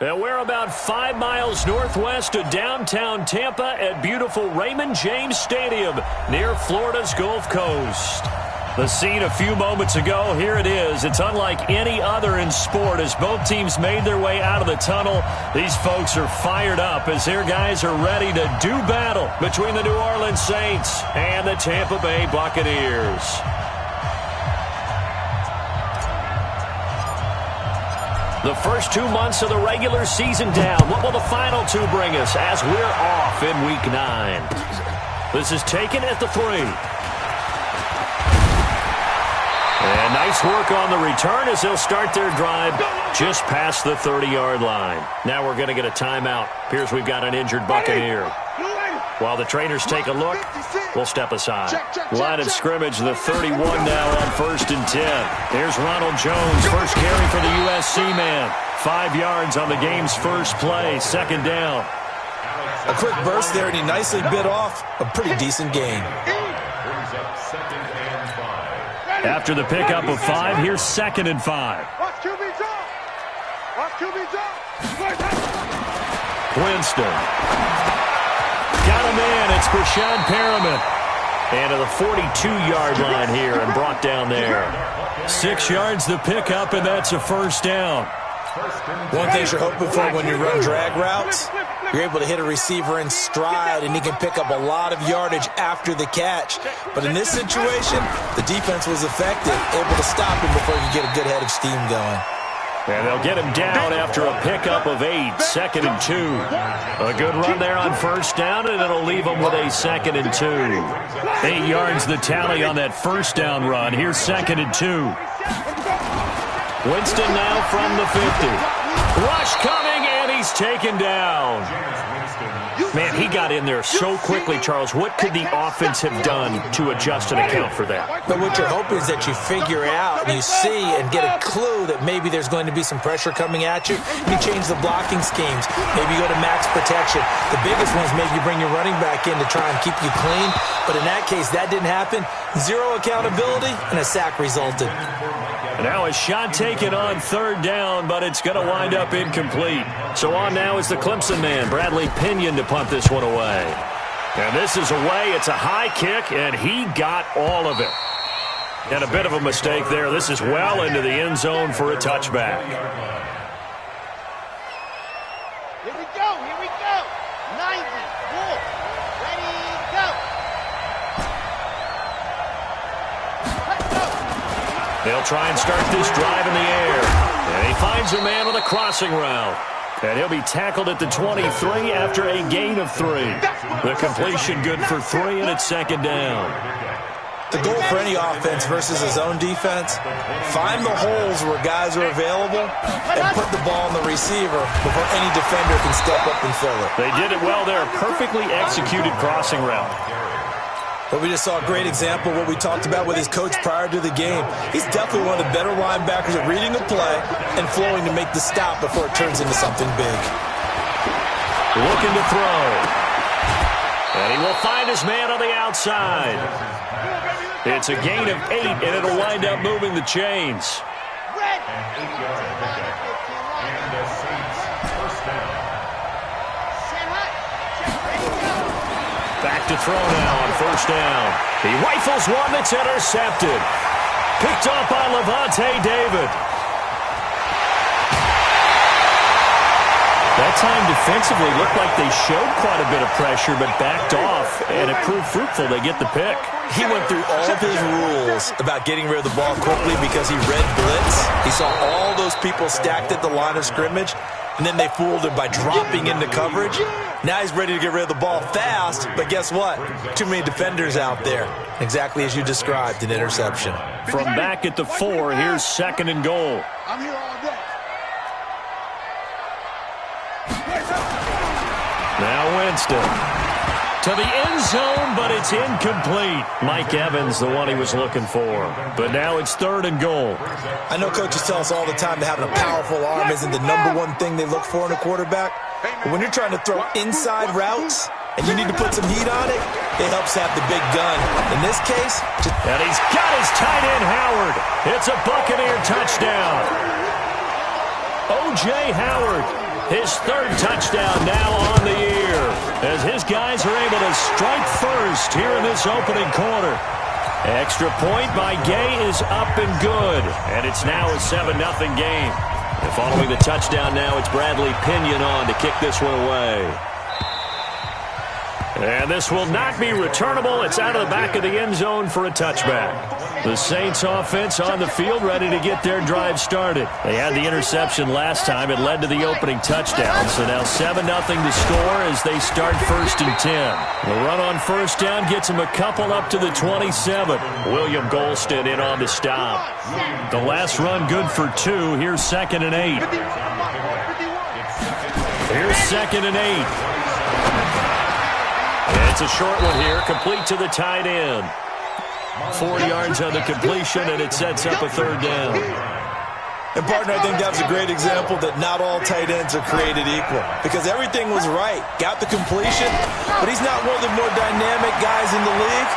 And we're about 5 miles northwest of downtown Tampa at beautiful Raymond James Stadium near Florida's Gulf Coast. The scene a few moments ago, here it is. It's unlike any other in sport as both teams made their way out of the tunnel. These folks are fired up as their guys are ready to do battle between the New Orleans Saints and the Tampa Bay Buccaneers. The first 2 months of the regular season down. What will the final 2 bring us as we're off in Week 9? This is taken at the 3. And nice work on the return as they'll start their drive just past the 30-yard line. Now we're going to get a timeout. Appears we've got an injured Buccaneer. While the trainers take a look, we'll step aside. Line of scrimmage, the 31 now on 1st and 10. Here's Ronald Jones, first carry for the USC man. 5 yards on the game's first play, 2nd down. A quick burst there, and he nicely bit off a pretty decent gain. After the pickup of 5, here's 2nd and 5. Winston. Got a man. It's Brashad Perriman. And to the 42-yard line here and brought down there. 6 yards the pickup, and that's a 1st down. One thing you're hoping for when you run drag routes, you're able to hit a receiver in stride, and he can pick up a lot of yardage after the catch. But in this situation, the defense was effective, able to stop him before he could get a good head of steam going. And they'll get him down after a pickup of 8, 2nd and 2. A good run there on 1st down, and it'll leave them with a 2nd and 2. 8 yards the tally on that 1st down run. Here's 2nd and 2. Winston now from the 50. Rush coming, and he's taken down. Man, he got in there so quickly, Charles. What could the offense have done to adjust and account for that? But what you're hoping is that you figure out and you see and get a clue that maybe there's going to be some pressure coming at you. You change the blocking schemes. Maybe you go to max protection. The biggest one is maybe you bring your running back in to try and keep you clean. But in that case, that didn't happen. 0 accountability, and a sack resulted. Now a shot taken on 3rd down, but it's going to wind up incomplete. So on now is the Clemson man, Bradley Pinion, to punt this one away. And this is away. It's a high kick, and he got all of it. And a bit of a mistake there. This is well into the end zone for a touchback. Here we go. 90. Cool. Ready, go. Let's go. They'll try and start this drive in the air. And he finds a man with a crossing route. And he'll be tackled at the 23 after a gain of 3. The completion good for 3, and it's 2nd down. The goal for any offense versus his own defense, find the holes where guys are available and put the ball on the receiver before any defender can step up and fill it. They did it well there. Perfectly executed crossing route. But we just saw a great example of what we talked about with his coach prior to the game. He's definitely one of the better linebackers at reading a play and flowing to make the stop before it turns into something big. Looking to throw. And he will find his man on the outside. It's a gain of 8, and it'll wind up moving the chains. Back to throw now on 1st down. He rifles one that's intercepted. Picked off by Levante David. That time defensively looked like they showed quite a bit of pressure but backed off, and it proved fruitful. They get the pick. He went through all of his rules about getting rid of the ball quickly because he read blitz. He saw all those people stacked at the line of scrimmage, and then they fooled him by dropping into coverage. Now he's ready to get rid of the ball fast, but guess what? Too many defenders out there. Exactly as you described, an interception. From back at the 4, here's 2nd and goal. I'm here all day. Now Winston. To the end zone, but it's incomplete. Mike Evans, the one he was looking for. But now it's 3rd and goal. I know coaches tell us all the time that having a powerful arm isn't the #1 thing they look for in a quarterback. But when you're trying to throw inside routes and you need to put some heat on it, it helps have the big gun. In this case, and he's got his tight end, Howard. It's a Buccaneer touchdown. O.J. Howard His third touchdown now on the year, as his guys are able to strike first here in this opening quarter. Extra point by Gay is up and good, and it's now a 7-0 game. And following the touchdown now, it's Bradley Pinion on to kick this one away. And this will not be returnable. It's out of the back of the end zone for a touchback. The Saints offense on the field ready to get their drive started. They had the interception last time. It led to the opening touchdown. So now 7-0 to score as they start 1st and 10. The run on first down gets them a couple up to the 27. William Golston in on the stop. The last run good for 2. Here's 2nd and 8. Here's 2nd and 8. It's a short one here, complete to the tight end. 4 yards on the completion, and it sets up a 3rd down. And, partner, I think that was a great example that not all tight ends are created equal, because everything was right. Got the completion, but he's not one of the more dynamic guys in the league.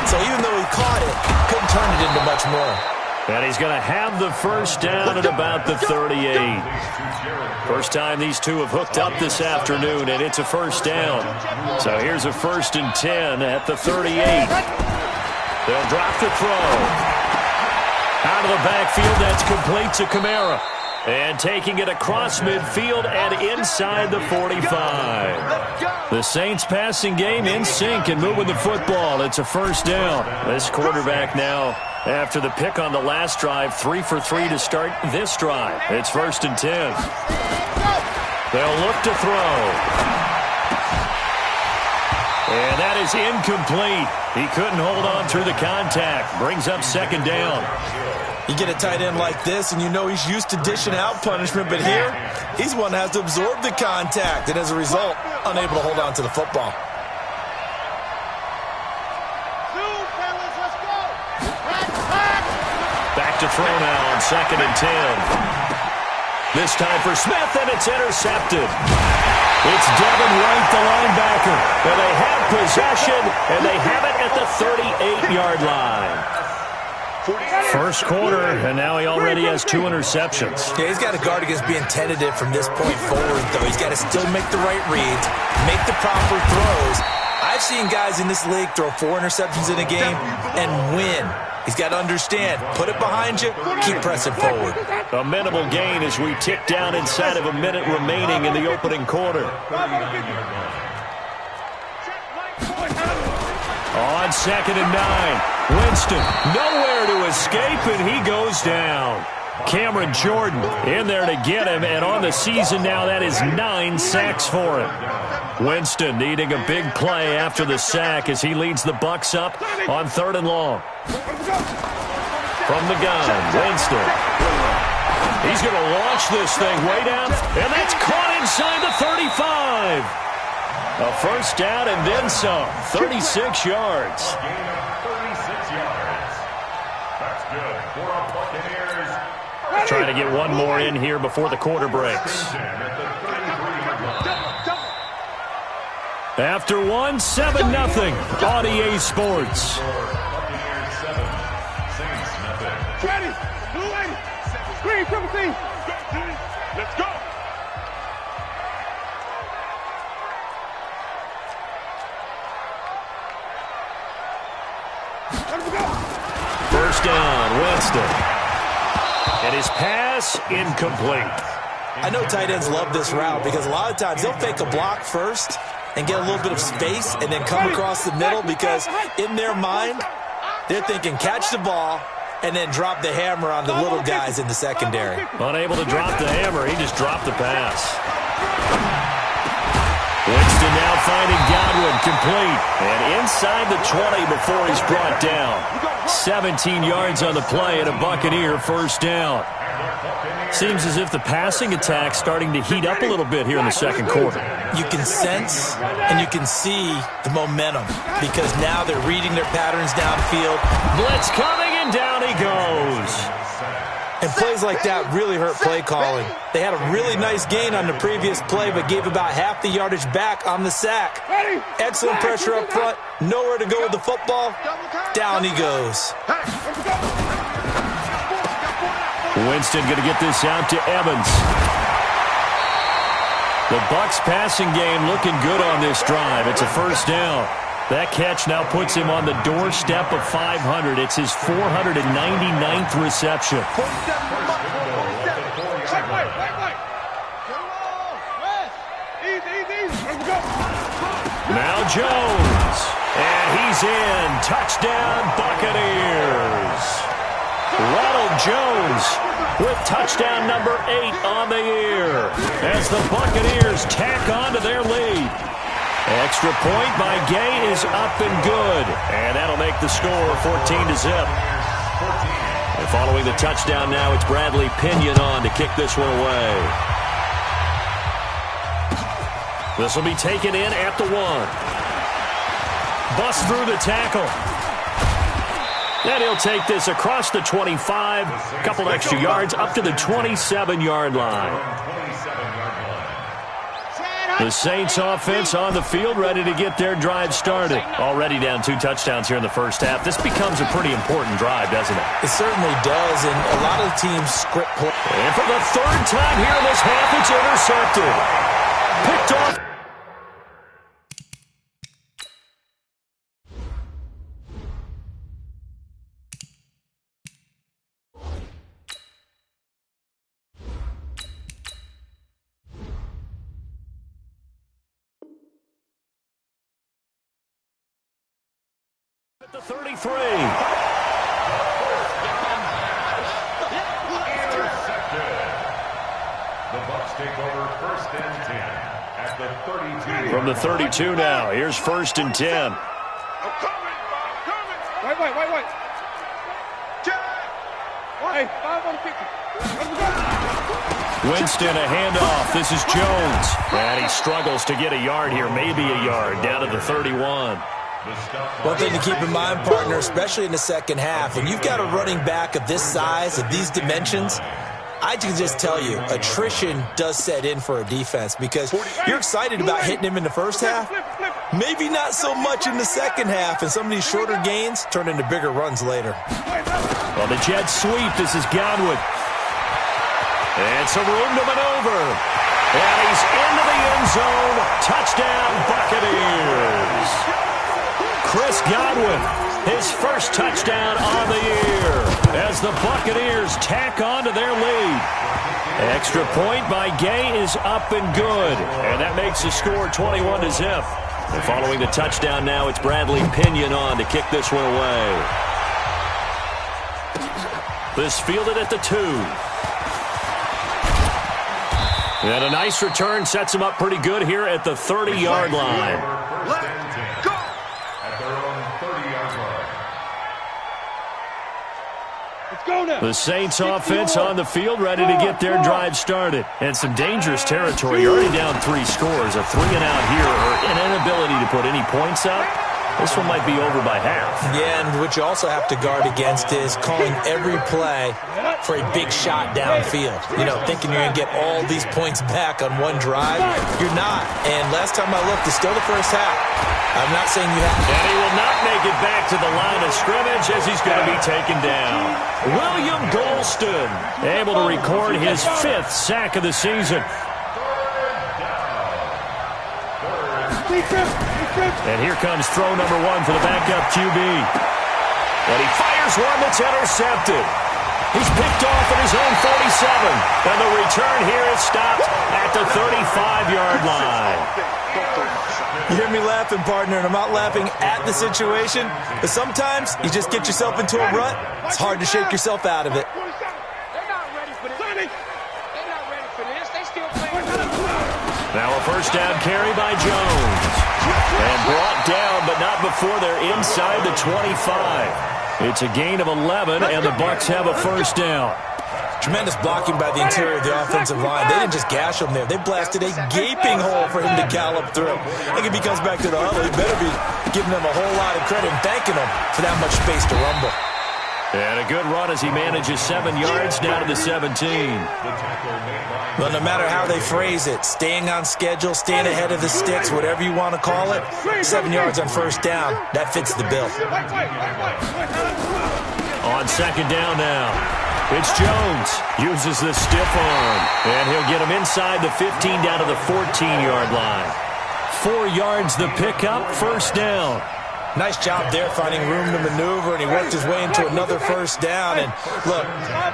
So even though he caught it, couldn't turn it into much more. And he's going to have the first down at about the 38. First time these two have hooked up this afternoon, and it's a first down. So here's a 1st and 10 at the 38. They'll drop the throw. Out of the backfield, that's complete to Kamara. And taking it across midfield and inside the 45. The Saints passing game in sync and moving the football. It's a first down. This quarterback now, after the pick on the last drive, 3 for 3 to start this drive. It's 1st and 10. They'll look to throw. And that is incomplete. He couldn't hold on through the contact. Brings up 2nd down. You get a tight end like this, and you know he's used to dishing out punishment, but here, he's one that has to absorb the contact, and as a result, unable to hold on to the football. Back to throw now on 2nd and 10. This time for Smith, and it's intercepted. It's Devin Wright, the linebacker. And they have possession, and they have it at the 38-yard line. First quarter, and now he already has 2 interceptions. Yeah, he's got to guard against being tentative from this point forward, though. He's got to still make the right reads, make the proper throws. I've seen guys in this league throw 4 interceptions in a game and win. He's got to understand, put it behind you, keep pressing forward. A minimal gain as we tick down inside of a minute remaining in the opening quarter. On 2nd and 9, Winston nowhere to escape, and he goes down. Cameron Jordan in there to get him, and on the season now, that is 9 sacks for him. Winston needing a big play after the sack as he leads the Bucs up on 3rd and long. From the gun, Winston. He's going to launch this thing way down, and that's caught inside the 35. A first down and then some, 36 yards. 36 yards. That's good for our Buccaneers. Trying to get one more in here before the quarter breaks. After one, 7-0 on EA Sports. Ready, blue lady, green, triple team. Let's go. First down, Winston. And his pass incomplete. I know tight ends love this route because a lot of times they'll fake a block first and get a little bit of space and then come across the middle because in their mind, they're thinking catch the ball and then drop the hammer on the little guys in the secondary. Unable to drop the hammer, he just dropped the pass. Winston now finding Godwin complete. And inside the 20 before he's brought down. 17 yards on the play and a Buccaneer first down. Seems as if the passing attack's starting to heat up a little bit here in the second quarter. You can sense and you can see the momentum because now they're reading their patterns downfield. Blitz coming, and down he goes. And plays like that really hurt play calling. They had a really nice gain on the previous play, but gave about half the yardage back on the sack. Excellent pressure up front. Nowhere to go with the football. Down he goes. Winston going to get this out to Evans. The Bucs passing game looking good on this drive. It's a first down. That catch now puts him on the doorstep of 500. It's his 499th reception. Now Jones. And he's in. Touchdown, Buccaneers. Ronald Jones with touchdown number 8 on the year as the Buccaneers tack on to their lead. Extra point by Gay is up and good. And that'll make the score 14-0. And following the touchdown now, it's Bradley Pinion on to kick this one away. This will be taken in at the 1. Bust through the tackle. And he'll take this across the 25. A couple extra yards up to the 27-yard line. The Saints offense on the field, ready to get their drive started. Already down 2 touchdowns here in the first half. This becomes a pretty important drive, doesn't it? It certainly does, and a lot of teams script play. And for the 3rd time here in this half, it's intercepted. Picked off. At the 33. Intercepted. The Bucs take over 1st and 10 at the 32. From the 32 now. Here's 1st and 10. I'm coming. Wait. Hey, 5 on the 50. Winston, a handoff. This is Jones. And he struggles to get a yard here, maybe a yard, down to the 31. One thing to keep in mind, partner, especially in the second half, when you've got a running back of this size, of these dimensions, I can just tell you, attrition does set in for a defense because you're excited about hitting him in the first half, maybe not so much in the second half, and some of these shorter gains turn into bigger runs later. On the jet sweep, this is Godwin. And some room to maneuver. And he's into the end zone. Touchdown, Buccaneers. Chris Godwin, his first touchdown on the year as the Buccaneers tack on to their lead. Extra point by Gay is up and good, and that makes the score 21-0. And following the touchdown now, it's Bradley Pinion on to kick this one away. This fielded at the 2. And a nice return sets him up pretty good here at the 30-yard line. The Saints offense on the field, ready to get their drive started. And some dangerous territory. You're already down 3 scores. A 3-and-out here, or an inability to put any points up. This one might be over by half. Yeah, and what you also have to guard against is calling every play for a big shot downfield. You know, thinking you're going to get all these points back on one drive. You're not. And last time I looked, it's still the first half. I'm not saying you have to. And he will not make it back to the line of scrimmage as he's going to be taken down. William Golston able to record his 5th sack of the season. And here comes throw number 1 for the backup QB. And he fires one that's intercepted. He's picked off at his own 47. And the return here is stopped at the 35-yard line. You hear me laughing, partner, and I'm not laughing at the situation, but sometimes you just get yourself into a rut. It's hard to shake yourself out of it. Now a first down carry by Jones. And brought down, but not before they're inside the 25. It's a gain of 11, and the Bucs have a first down. Tremendous blocking by the interior of the offensive line. They didn't just gash him there. They blasted a gaping hole for him to gallop through. I think if he comes back to the huddle, he better be giving them a whole lot of credit and thanking them for that much space to rumble. And a good run as he manages 7 yards down to the 17. Well, no matter how they phrase it, staying on schedule, staying ahead of the sticks, whatever you want to call it, 7 yards on first down, that fits the bill. On second down now. It's Jones. Uses the stiff arm. And he'll get him inside the 15 down to the 14-yard line. 4 yards the pickup, first down. Nice job there finding room to maneuver, and he worked his way into another first down. And look,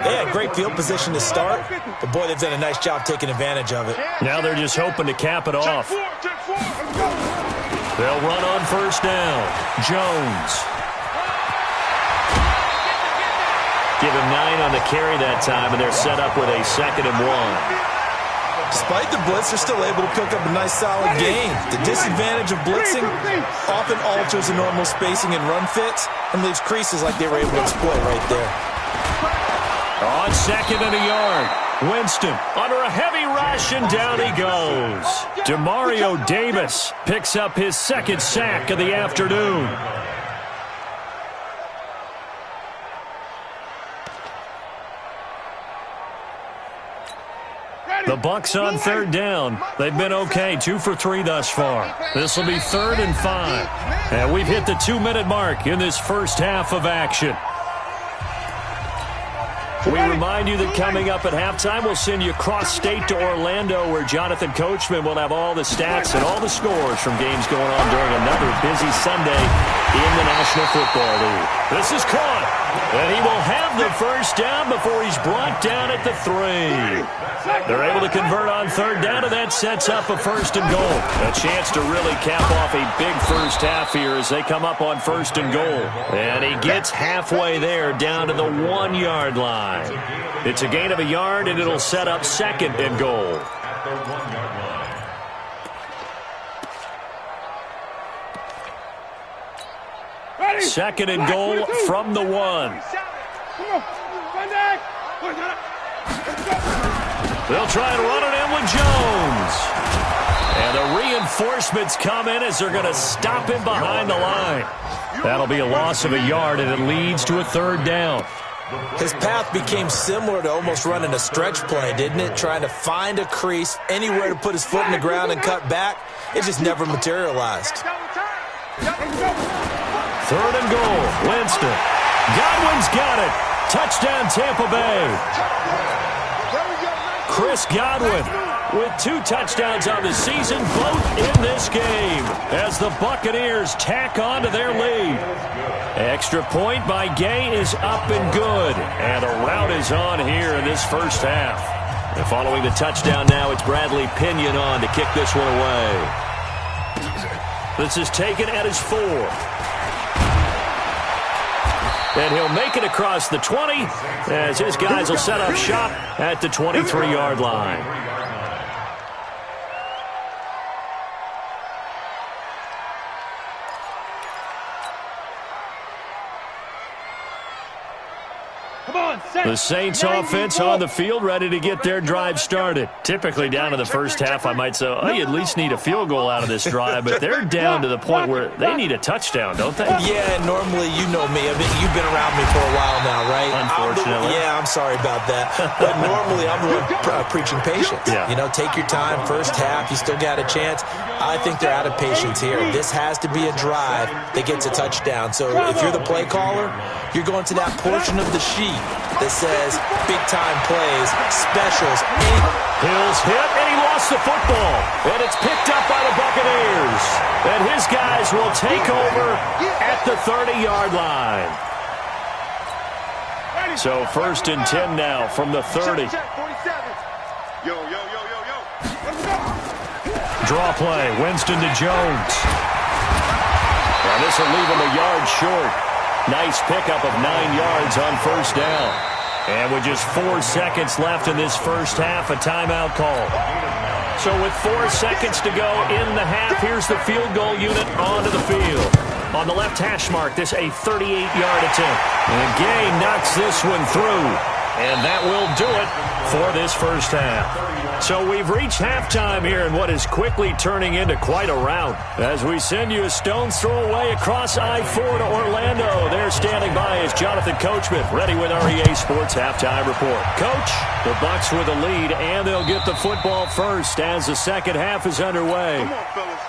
they had great field position to start, but boy, they've done a nice job taking advantage of it. Now they're just hoping to cap it off. They'll run on first down. Jones. Give him 9 on the carry that time, and they're set up with a 2nd and 1. Despite the blitz, they're still able to cook up a nice, solid gain. The disadvantage of blitzing often alters the normal spacing and run fits and leaves creases like they were able to exploit right there. On 2nd and a yard, Winston under a heavy rush, and down he goes. Demario Davis picks up his 2nd sack of the afternoon. The Bucs on 3rd down. They've been okay, 2 for 3 thus far. This will be 3rd and 5. And we've hit the 2-minute mark in this first half of action. We remind you that coming up at halftime, we'll send you cross-state to Orlando, where Jonathan Coachman will have all the stats and all the scores from games going on during another busy Sunday in the National Football League. This is caught, and he will have the first down before he's brought down at the 3. They're able to convert on 3rd down, and that sets up a 1st and goal. A chance to really cap off a big first half here as they come up on 1st and goal. And he gets halfway there, down to the 1-yard line. It's a gain of a yard, and it'll set up 2nd and goal. At the 1-yard line. 2nd and goal from the 1. They'll try and run it in with Jones. And the reinforcements come in as they're going to stop him behind the line. That'll be a loss of a yard, and it leads to a 3rd down. His path became similar to almost running a stretch play, didn't it? Trying to find a crease, anywhere to put his foot in the ground and cut back. It just never materialized. 3rd and goal. Winston. Godwin's got it. Touchdown, Tampa Bay. Chris Godwin with 2 touchdowns on the season, both in this game, as the Buccaneers tack on to their lead. Extra point by Gay is up and good, and a rout is on here in this first half. And following the touchdown now, it's Bradley Pinion on to kick this one away. This is taken at his 4. And he'll make it across the 20 as his guys will set up shop at the 23-yard line. The Saints offense on the field, ready to get their drive started. Typically down in the first half, I might say, oh, you at least need a field goal out of this drive, but they're down to the point where they need a touchdown, don't they? Yeah, normally, you know me. I mean, you've been around me for a while now, right? Unfortunately. I'm sorry about that. But normally, I'm the one preaching patience. Yeah. You know, take your time. First half, you still got a chance. I think they're out of patience here. This has to be a drive that gets a touchdown. So if you're the play caller, you're going to that portion of the sheet that says big-time plays, specials. Hill's hit, and he lost the football. And it's picked up by the Buccaneers. And his guys will take over at the 30-yard line. So 1st and 10 now from the 30. Draw play, Winston to Jones. And this will leave him a yard short. Nice pickup of 9 yards on 1st down. And with just 4 seconds left in this first half, a timeout call. So with 4 seconds to go in the half, here's the field goal unit onto the field. On the left hash mark, this a 38-yard attempt. And Gay knocks this one through. And that will do it for this first half. So we've reached halftime here in what is quickly turning into quite a rout. As we send you a stone's throw away across I-4 to Orlando. There standing by is Jonathan Coachman, ready with our EA Sports Halftime Report. Coach, the Bucs with a lead, and they'll get the football first as the second half is underway. Come on, fellas.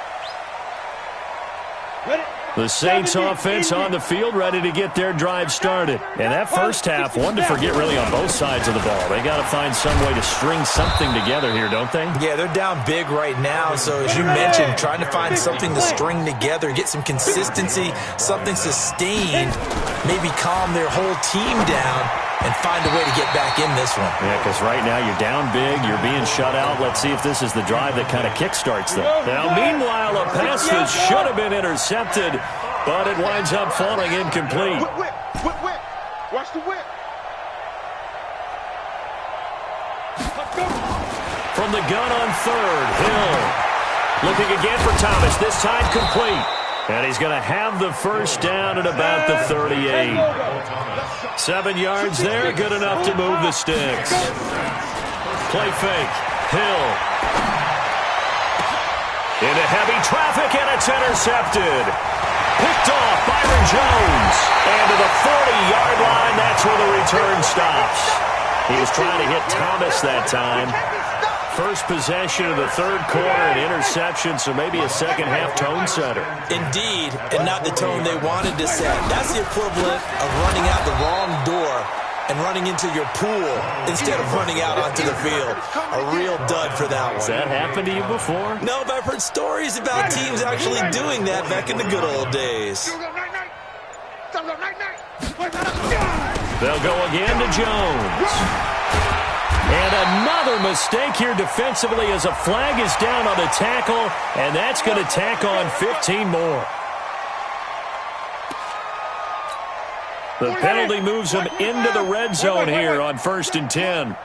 Ready? The Saints offense on the field, ready to get their drive started. And that first half, one to forget really on both sides of the ball. They got to find some way to string something together here, don't they? Yeah, they're down big right now. So as you mentioned, trying to find something to string together, get some consistency, something sustained, maybe calm their whole team down and find a way to get back in this one. Yeah, because right now you're down big, you're being shut out. Let's see if this is the drive that kind of kickstarts them. Now, meanwhile, a pass that should have been intercepted, but it winds up falling incomplete. Whip. Watch the whip. From the gun on third, Hill. Looking again for Thomas, this time complete. And he's going to have the first down at about the 38. 7 yards there, good enough to move the sticks. Play fake, Hill. Into heavy traffic, and it's intercepted. Picked off, Byron Jones. And to the 40-yard line, that's where the return stops. He was trying to hit Thomas that time. First possession of the third quarter, an interception, so maybe a second-half tone setter. Indeed, and not the tone they wanted to set. That's the equivalent of running out the wrong door and running into your pool instead of running out onto the field. A real dud for that one. Has that happened to you before? No, but I've heard stories about teams actually doing that back in the good old days. They'll go again to Jones. And another mistake here defensively as a flag is down on the tackle, and that's going to tack on 15 more. The penalty moves them into the red zone here on 1st and 10.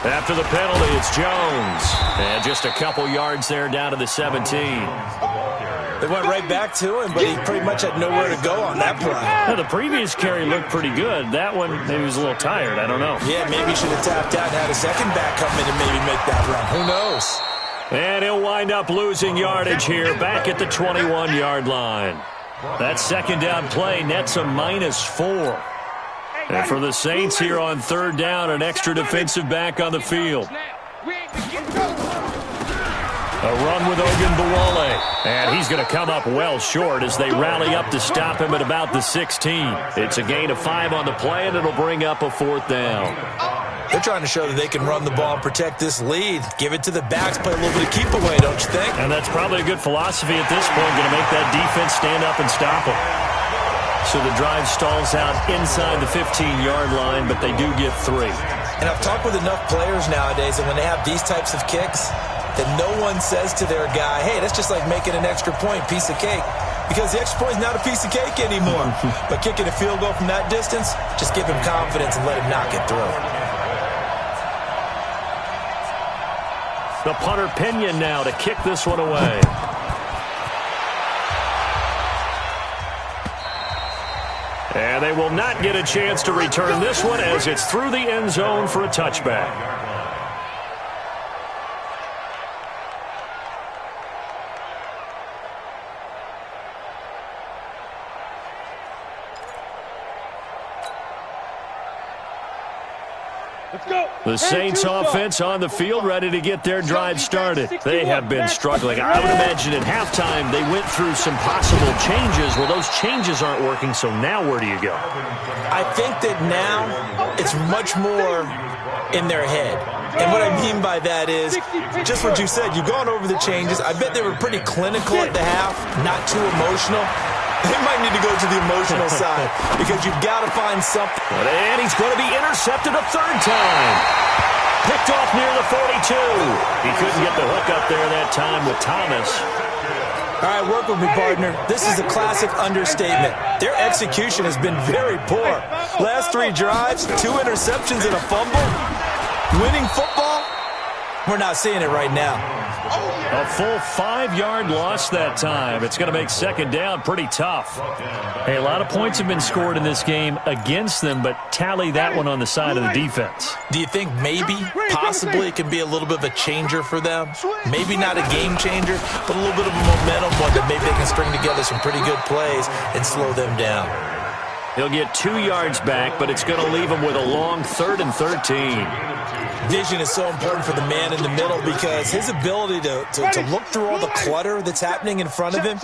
After the penalty, it's Jones. And just a couple yards there down to the 17. They went right back to him, but he pretty much had nowhere to go on that play. Now, the previous carry looked pretty good. That one, maybe he was a little tired. I don't know. Yeah, maybe he should have tapped out and had a second back come in and maybe make that run. Who knows? And he'll wind up losing yardage here back at the 21-yard line. That second down play nets a -4. And for the Saints here on third down, an extra defensive back on the field. A run with Ogunbowale. And he's going to come up well short as they rally up to stop him at about the 16. It's a gain of 5 on the play, and it'll bring up a 4th down. They're trying to show that they can run the ball and protect this lead. Give it to the backs, play a little bit of keep away, don't you think? And that's probably a good philosophy at this point, going to make that defense stand up and stop them. So the drive stalls out inside the 15-yard line, but they do get 3. And I've talked with enough players nowadays, and when they have these types of kicks, that no one says to their guy, hey, that's just like making an extra point, piece of cake. Because the extra point is not a piece of cake anymore. But kicking a field goal from that distance, just give him confidence and let him knock it through. The punter Pinion now to kick this one away. And they will not get a chance to return this one as it's through the end zone for a touchback. The Saints offense on the field ready to get their drive started. They have been struggling. I would imagine at halftime they went through some possible changes. Well, those changes aren't working, so now where do you go? I think that now it's much more in their head. And what I mean by that is just what you said. You've gone over the changes. I bet they were pretty clinical at the half, not too emotional. They might need to go to the emotional side because you've got to find something. And he's going to be intercepted a 3rd time. Picked off near the 42. He couldn't get the hook up there that time with Thomas. All right, work with me, partner. This is a classic understatement. Their execution has been very poor. Last 3 drives, 2 interceptions and a fumble. Winning football, we're not seeing it right now. A full 5-yard loss that time. It's going to make second down pretty tough. Hey, a lot of points have been scored in this game against them, but tally that one on the side of the defense. Do you think maybe, possibly, it can be a little bit of a changer for them? Maybe not a game changer, but a little bit of a momentum one that maybe they can string together some pretty good plays and slow them down. He'll get 2 yards back, but it's going to leave him with a long 3rd and 13. Vision is so important for the man in the middle because his ability to look through all the clutter that's happening in front of him,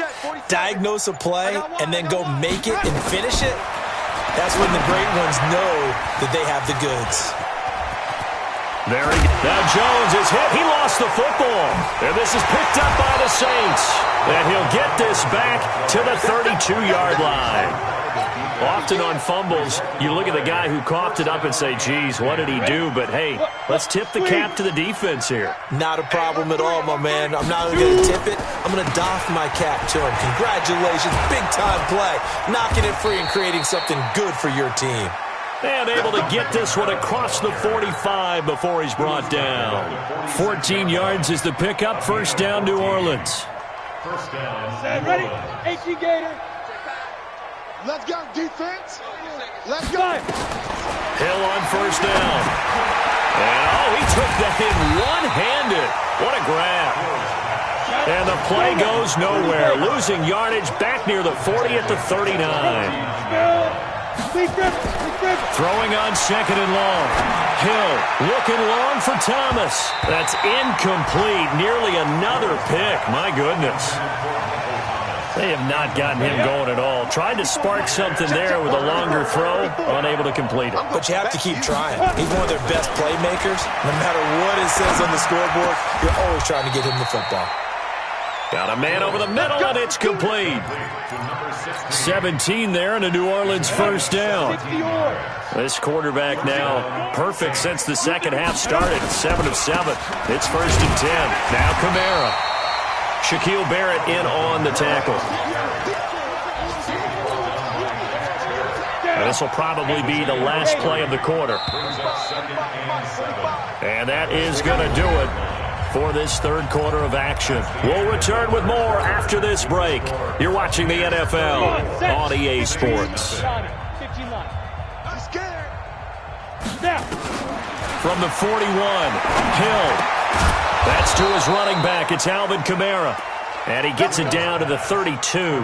diagnose a play, and then go make it and finish it, that's when the great ones know that they have the goods. Now Jones is hit. He lost the football. And this is picked up by the Saints. And he'll get this back to the 32-yard line. Often on fumbles, you look at the guy who coughed it up and say, geez, what did he do? But, hey, let's tip the cap to the defense here. Not a problem at all, my man. I'm not only going to tip it, I'm going to doff my cap to him. Congratulations, big-time play. Knocking it free and creating something good for your team. And able to get this one across the 45 before he's brought down. 14 yards is the pickup. First down, New Orleans. First down. Ready? HG Gator. Let's go, defense. Let's go. Hill on first down. And, he took that in one-handed. What a grab. And the play goes nowhere. Losing yardage back near the 40 at the 39. Throwing on 2nd and long. Hill looking long for Thomas. That's incomplete. Nearly another pick. My goodness. They have not gotten him going at all. Tried to spark something there with a longer throw. Unable to complete it. But you have to keep trying. He's one of their best playmakers. No matter what it says on the scoreboard, you're always trying to get him the football. Got a man over the middle, and it's complete. 17 there, and a New Orleans first down. This quarterback now perfect since the second half started. 7 of 7. It's 1st and 10. Now Kamara. Shaquille Barrett in on the tackle. And this will probably be the last play of the quarter. And that is going to do it for this third quarter of action. We'll return with more after this break. You're watching the NFL on EA Sports. From the 41, Hill. That's to his running back. It's Alvin Kamara. And he gets it down to the 32.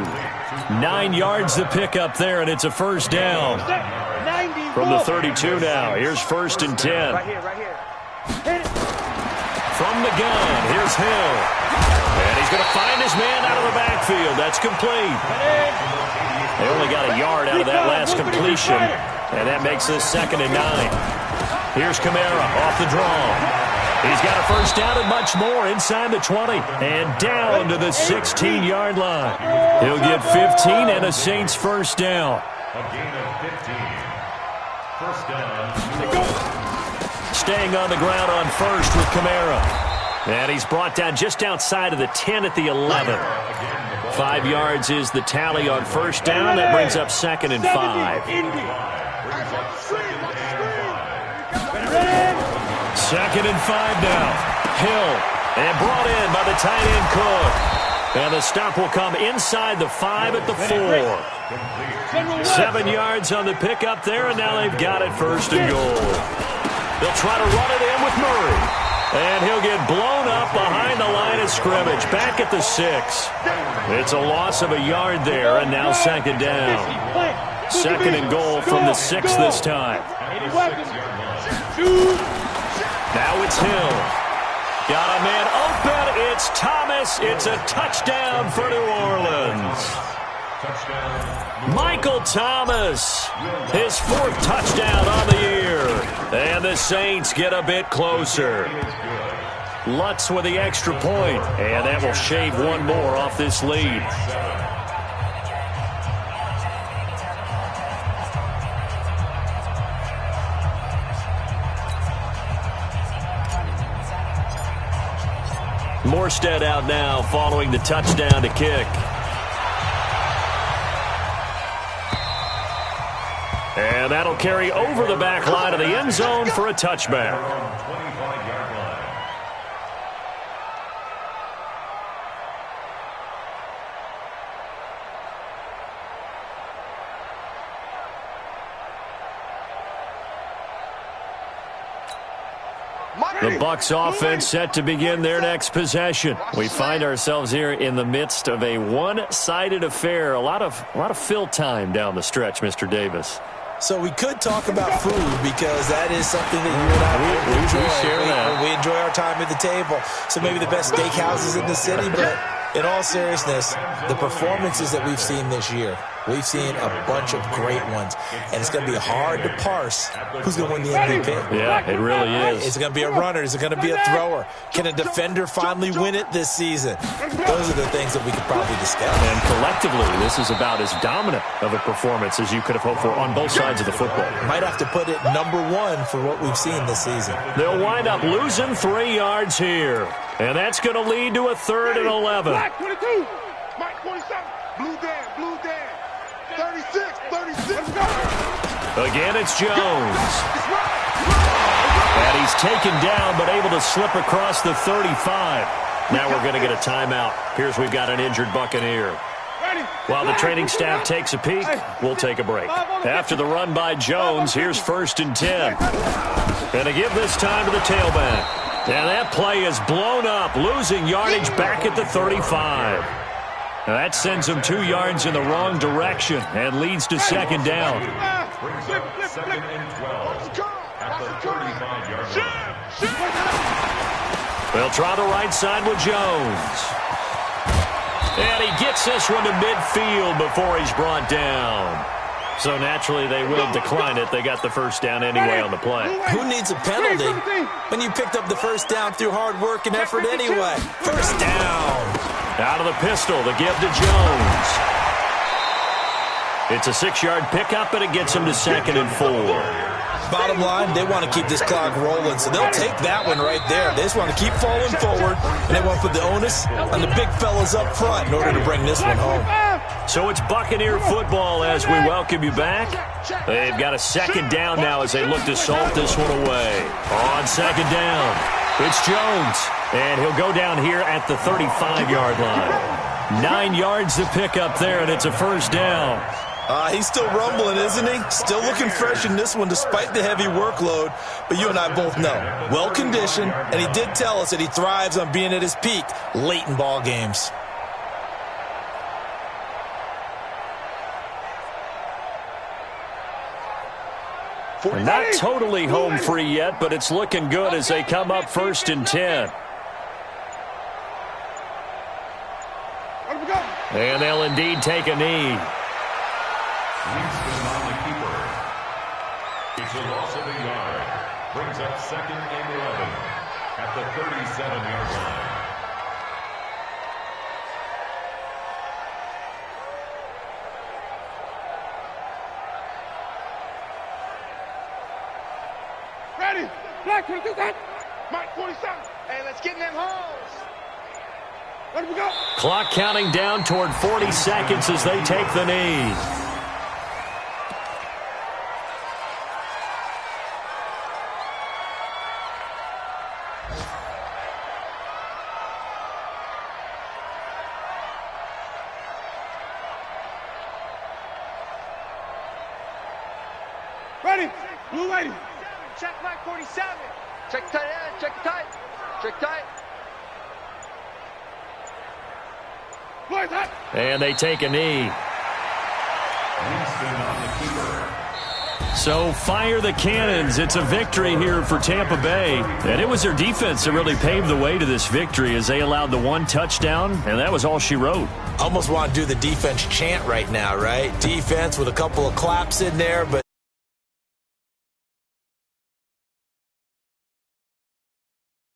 9 yards to pick up there, and it's a first down. From the 32 now. Here's 1st and 10. From the gun, here's Hill. And he's going to find his man out of the backfield. That's complete. They only got a yard out of that last completion. And that makes this 2nd and 9. Here's Kamara off the draw. He's got a first down and much more inside the 20 and down to the 16-yard line. He'll get 15 and a Saints first down. A gain of 15. First down. Staying on the ground on first with Kamara. And he's brought down just outside of the 10 at the 11. 5 yards is the tally on first down. That brings up 2nd and 5. 2nd and 5 now. Hill. And brought in by the tight end Cook. And the stop will come inside the 5 at the 4. 7 yards on the pickup there, and now they've got it 1st and goal. They'll try to run it in with Murray. And he'll get blown up behind the line of scrimmage. Back at the 6. It's a loss of a yard there, and now 2nd down. 2nd and goal from the 6 this time. Now it's Hill. Got a man open. It's Thomas. It's a touchdown for New Orleans. Michael Thomas, his 4th touchdown on the year. And the Saints get a bit closer. Lutz with the extra point, and that will shave one more off this lead. Morstead out now following the touchdown to kick. And that'll carry over the back line of the end zone for a touchback. The Bucs offense set to begin their next possession. We find ourselves here in the midst of a one-sided affair. A lot of fill time down the stretch, Mr. Davis. So we could talk about food because that is something that you and I enjoy. We share that. We enjoy our time at the table. So maybe the best steakhouses in the city, but in all seriousness, the performances that we've seen this year, we've seen a bunch of great ones, and it's going to be hard to parse who's going to win the MVP. Yeah, it really is. Is it going to be a runner? Is it going to be a thrower? Can a defender finally win it this season? Those are the things that we could probably discuss. And collectively, this is about as dominant of a performance as you could have hoped for on both sides of the football. Might have to put it number one for what we've seen this season. They'll wind up losing 3 yards here. And that's going to lead to a 3rd and 11. Black 22. Mike 27. Blue Dan. 36. Let's go. Again, it's Jones. And he's taken down, but able to slip across the 35. Now we're going to get a timeout. Here's we've got an injured Buccaneer. While the training staff takes a peek, we'll take a break. After the run by Jones, here's 1st and 10. And to give this time to the tailback. And that play is blown up, losing yardage back at the 35. Now that sends him 2 yards in the wrong direction and leads to 2nd down. Brings up 2nd and 12 at the 35-yard line. They'll try the right side with Jones. And he gets this one to midfield before he's brought down. So naturally they will decline it. They got the 1st down anyway on the play. Who needs a penalty when you picked up the 1st down through hard work and effort anyway? 1st down. Out of the pistol, the give to Jones. It's a 6-yard pickup, and it gets him to 2nd and 4. Bottom line, they want to keep this clock rolling, so they'll take that one right there. They just want to keep falling forward, and they want to put the onus on the big fellas up front in order to bring this one home. So it's Buccaneer football as we welcome you back. They've got a 2nd down now as they look to salt this one away. On 2nd down, it's Jones, and he'll go down here at the 35-yard line. 9 yards to pick up there, and it's a 1st down. He's still rumbling, isn't he? Still looking fresh in this one despite the heavy workload. But you and I both know, well-conditioned, and he did tell us that he thrives on being at his peak late in ball games. Not totally home free yet, but it's looking good as they come up 1st and 10. And they'll indeed take a knee. Winston on the keeper. It's a loss of a yard. Brings up 2nd and 11 at the 37-yard line. Ready. Black 22. Mike 47. Hey, let's get in them holes. Let we go. Clock counting down toward 40 seconds as they take the knee. Ready. Blue lady. Check Mike 47. Check tight end. Check tight. Check tight. Blue tight. And they take a knee. Winston on the keeper. So fire the cannons. It's a victory here for Tampa Bay. And it was their defense that really paved the way to this victory as they allowed the 1 touchdown, and that was all she wrote. Almost want to do the defense chant right now, right? Defense with a couple of claps in there, but